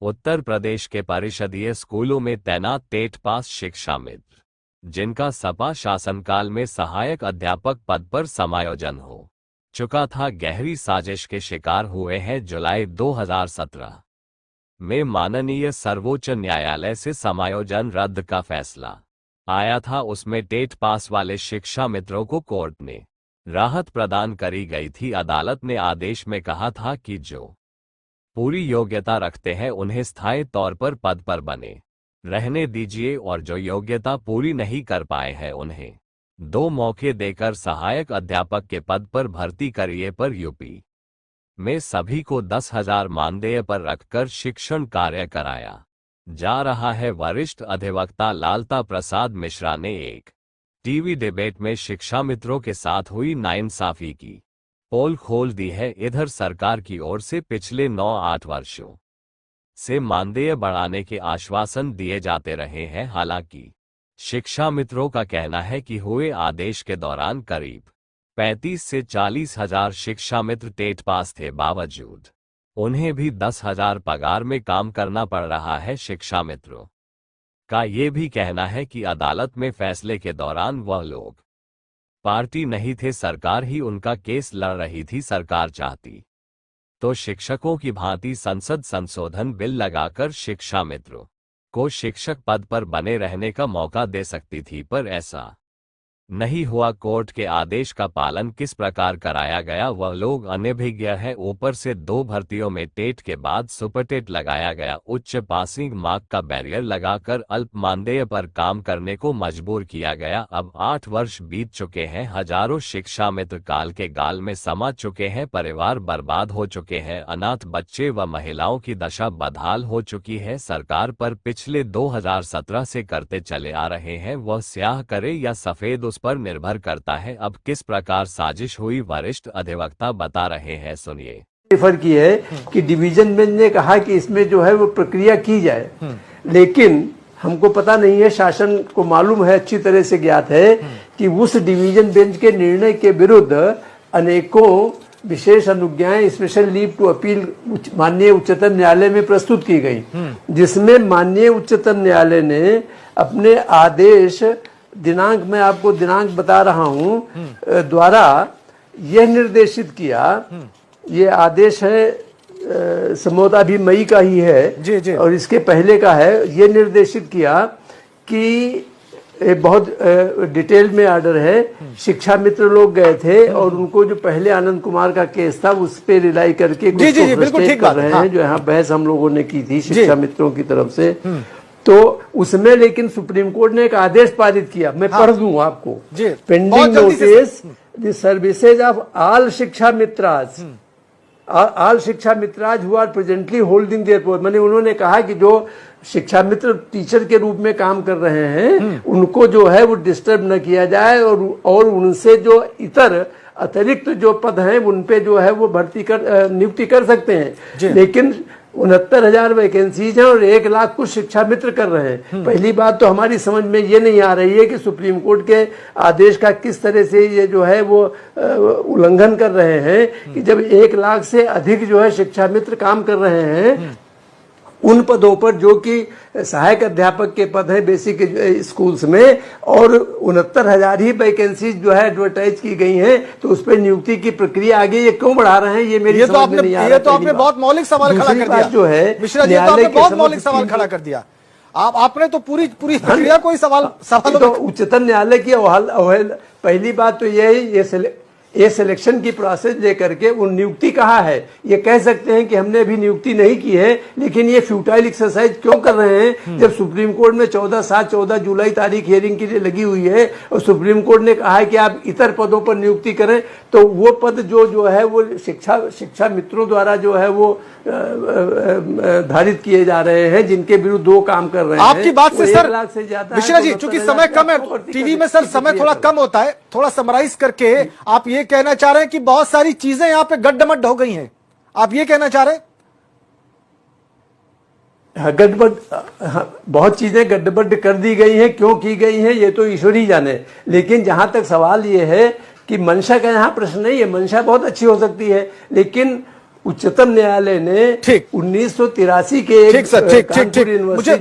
उत्तर प्रदेश के परिषदीय स्कूलों में तैनात टेट पास शिक्षा मित्र, जिनका सपा शासनकाल में सहायक अध्यापक पद पर समायोजन हो चुका था, गहरी साजिश के शिकार हुए हैं। जुलाई 2017 में माननीय सर्वोच्च न्यायालय से समायोजन रद्द का फैसला आया था। उसमें टेट पास वाले शिक्षा मित्रों को कोर्ट ने राहत प्रदान करी गई थी। अदालत ने आदेश में कहा था कि जो पूरी योग्यता रखते हैं उन्हें स्थायी तौर पर पद पर बने रहने दीजिए, और जो योग्यता पूरी नहीं कर पाए हैं उन्हें 2 मौके देकर सहायक अध्यापक के पद पर भर्ती करिए। पर यूपी में सभी को 10,000 मानदेय पर रखकर शिक्षण कार्य कराया जा रहा है। वरिष्ठ अधिवक्ता लालता प्रसाद मिश्रा ने एक टीवी डिबेट में शिक्षा मित्रों के साथ हुई नाइंसाफी की पोल खोल दी है। इधर सरकार की ओर से पिछले 9-8 वर्षों से मानदेय बढ़ाने के आश्वासन दिए जाते रहे हैं। हालांकि शिक्षा मित्रों का कहना है कि हुए आदेश के दौरान करीब 35 से 40 हजार शिक्षा मित्र टेट पास थे, बावजूद उन्हें भी 10,000 पगार में काम करना पड़ रहा है। शिक्षा मित्रों का ये भी कहना है कि अदालत में फैसले के दौरान वह लोग पार्टी नहीं थे, सरकार ही उनका केस लड़ रही थी। सरकार चाहती तो शिक्षकों की भांति संसद संशोधन बिल लगाकर शिक्षा मित्रों को शिक्षक पद पर बने रहने का मौका दे सकती थी, पर ऐसा नहीं हुआ। कोर्ट के आदेश का पालन किस प्रकार कराया गया वह लोग अनभिज्ञ है। ऊपर से 2 भर्तियों में टेट के बाद सुपर टेट लगाया गया। उच्च पासिंग मार्क का बैरियर लगाकर अल्प मानदेय पर काम करने को मजबूर किया गया। अब 8 वर्ष बीत चुके हैं, हजारों शिक्षा मित्र काल के गाल में समा चुके हैं, परिवार बर्बाद हो चुके हैं, अनाथ बच्चे व महिलाओं की दशा बदहाल हो चुकी है। सरकार पर पिछले 2017 से करते चले आ रहे हैं, वह स्याह करे या सफेद उस पर निर्भर करता है। अब किस प्रकार साजिश हुई, वरिष्ठ अधिवक्ता बता रहे हैं, सुनिए। रेफर की है कि डिवीजन बेंच ने कहा कि इसमें जो है वो प्रक्रिया की जाए, लेकिन हमको पता नहीं है, शासन को मालूम है, अच्छी तरह से ज्ञात है कि उस डिवीजन बेंच के निर्णय के विरुद्ध अनेकों विशेष अनुज्ञाएं, स्पेशल लीव टू अपील माननीय उच्चतम न्यायालय में प्रस्तुत की गई, जिसमें माननीय उच्चतम न्यायालय ने अपने आदेश दिनांक, मैं आपको दिनांक बता रहा हूं, द्वारा यह निर्देशित किया, ये आदेश है संभवतः अभी मई का ही है जी। और इसके पहले का है। ये निर्देशित किया कि बहुत डिटेल में ऑर्डर है, शिक्षा मित्र लोग गए थे और उनको जो पहले आनंद कुमार का केस था उस पे रिलाई करके बिल्कुल ठीक कर रहे हैं, जो यहाँ बहस हम लोगों ने की थी शिक्षा मित्रों की तरफ से। तो उसमें लेकिन सुप्रीम कोर्ट ने एक आदेश पारित किया, मैं पढ़ दूं आपको। Pending notice the services of all Shiksha Mitras, all Shiksha Mitras who are presently holding their post, माने उन्होंने कहा कि जो शिक्षा मित्र टीचर के रूप में काम कर रहे हैं उनको जो है वो डिस्टर्ब न किया जाए, और उनसे जो इतर अतिरिक्त जो पद हैं उन पे जो है वो भर्ती कर नियुक्ति कर सकते हैं। लेकिन 69,000 वैकेंसीज हैं और 1 लाख कुछ शिक्षा मित्र कर रहे हैं। पहली बात तो हमारी समझ में ये नहीं आ रही है कि सुप्रीम कोर्ट के आदेश का किस तरह से ये जो है वो उल्लंघन कर रहे हैं कि जब 1 लाख से अधिक जो है शिक्षा मित्र काम कर रहे हैं उन पदों पर जो कि सहायक अध्यापक के पद हैं बेसिक स्कूल्स में, और 69,000 ही वैकेंसीज जो है एडवर्टाइज की गई हैं, तो उस पर नियुक्ति की प्रक्रिया आगे ये क्यों बढ़ा रहे हैं, ये मेरी समझ में नहीं आ रहा। ये तो आपने बहुत मौलिक सवाल खड़ा कर दिया जो है मिश्रा जी, तो आपने बहुत मौलिक सवाल खड़ा कर दिया। आपने तो पूरी प्रक्रिया कोई सवाल तो उच्चतम न्यायालय की अवहेलना। पहली बात तो यही, ये सिलेक्शन की प्रोसेस लेकर के उन नियुक्ति कहा है, ये कह सकते हैं कि हमने अभी नियुक्ति नहीं की है, लेकिन ये फ्यूटाइल एक्सरसाइज क्यों कर रहे हैं जब सुप्रीम कोर्ट में 14 जुलाई तारीख हियरिंग के लिए लगी हुई है और सुप्रीम कोर्ट ने कहा है कि आप इतर पदों पर नियुक्ति करें, तो वो पद जो है वो शिक्षा मित्रों द्वारा जो है वो धारित किए जा रहे हैं, जिनके विरुद्ध 2 काम कर रहे हैं। आपकी बात से सर मिश्रा जी, चूंकि समय कम है, टीवी में सर समय थोड़ा कम होता है, थोड़ा समराइज करके आप ये कहना चाह रहे हैं कि बहुत सारी चीजें यहाँ पे गड्ढमड्ढ हो गई हैं, आप ये कहना चाह रहे हैं? गड़बड़, बहुत चीजें गड़बड़ कर दी गई हैं, क्यों की गई हैं ये तो ईश्वर ही जाने। लेकिन जहां तक सवाल ये है कि मंशा का यहाँ प्रश्न नहीं है, मंशा बहुत अच्छी हो सकती है, लेकिन उच्चतम न्यायालय ने ठीक। 1983 के ठीक सर, ठीक ठीक कानपुर ठीक यूनिवर्सिटी मुझे